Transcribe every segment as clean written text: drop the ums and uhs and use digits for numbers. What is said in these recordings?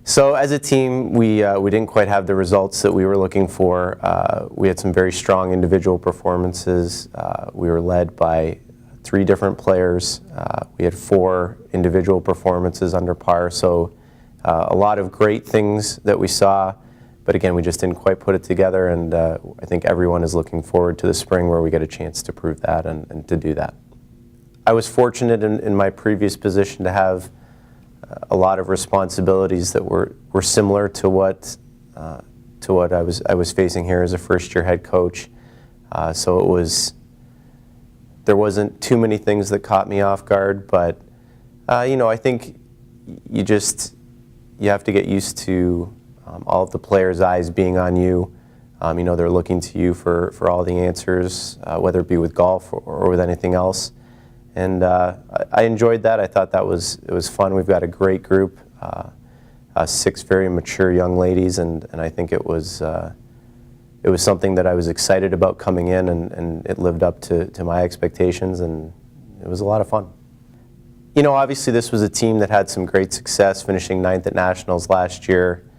So as a team, we didn't quite have the results that we were looking for. We had some very strong individual performances. We were led by 3 different players. We had 4 individual performances under par, so a lot of great things that we saw, but again, we just didn't quite put it together, and I think everyone is looking forward to the spring where we get a chance to prove that and to do that. I was fortunate in my previous position to have a lot of responsibilities that were similar to what I was facing here as a first-year head coach. So there wasn't too many things that caught me off guard, but I think you have to get used to all of the players' eyes being on you. They're looking to you for all the answers, whether it be with golf or with anything else. And I enjoyed that. I thought it was fun. We've got a great group, 6 very mature young ladies, and I think it was something that I was excited about coming in, and it lived up to my expectations, and it was a lot of fun. Obviously this was a team that had some great success, finishing 9th at Nationals last year,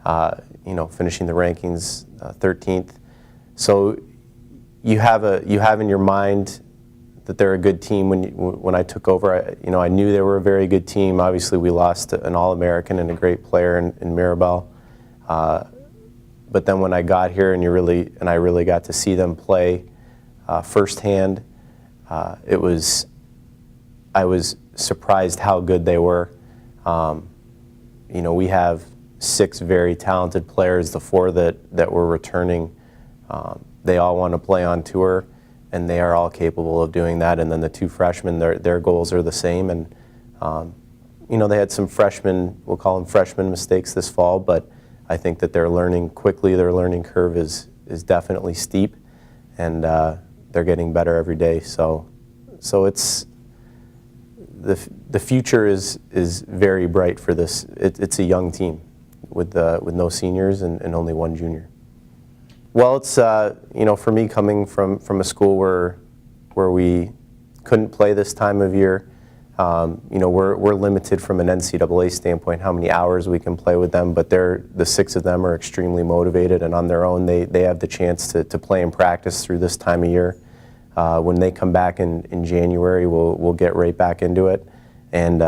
finishing the rankings 13th. So you have in your mind that they're a good team. When I took over, I knew they were a very good team. Obviously, we lost an All-American and a great player in Mirabel. But then when I got here and I really got to see them play firsthand, I was surprised how good they were. We have 6 very talented players. The 4 that were returning, they all want to play on tour, and they are all capable of doing that. And then the 2 freshmen, their goals are the same. And they had some we'll call them freshman mistakes this fall, but I think that they're learning quickly. Their learning curve is definitely steep, and they're getting better every day. So it's the future is very bright for this. It's a young team with no seniors and only 1 junior. Well, it's for me, coming from a school where we couldn't play this time of year, we're limited from an NCAA standpoint how many hours we can play with them, but the 6 of them are extremely motivated, and on their own they have the chance to play and practice through this time of year. When they come back in January, we'll get right back into it, and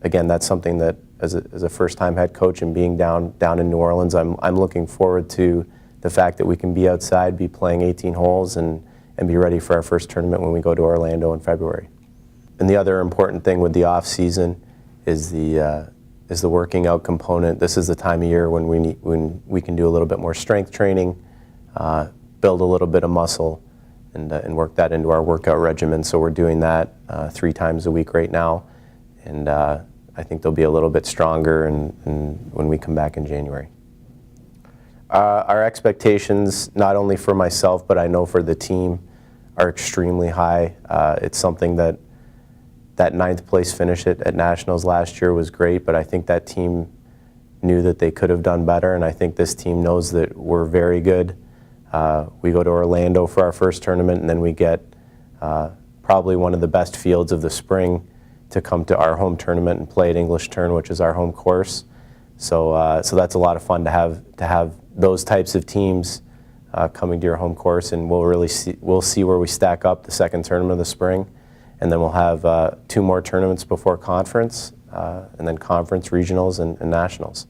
again, that's something that as a first-time head coach and being down in New Orleans, I'm looking forward to the fact that we can be outside, be playing 18 holes, and be ready for our first tournament when we go to Orlando in February. And the other important thing with the off season is the working out component. This is the time of year when we can do a little bit more strength training, build a little bit of muscle, and work that into our workout regimen. So we're doing that 3 times a week right now, and I think they'll be a little bit stronger and when we come back in January. Our expectations, not only for myself, but I know for the team, are extremely high. It's something that 9th place finish at Nationals last year was great, but I think that team knew that they could have done better, and I think this team knows that we're very good. We go to Orlando for our first tournament, and then we get probably one of the best fields of the spring to come to our home tournament and play at English Turn, which is our home course. So that's a lot of fun to have those types of teams coming to your home course, and we'll see where we stack up the second tournament of the spring, and then we'll have 2 more tournaments before conference, and then conference, regionals, and nationals.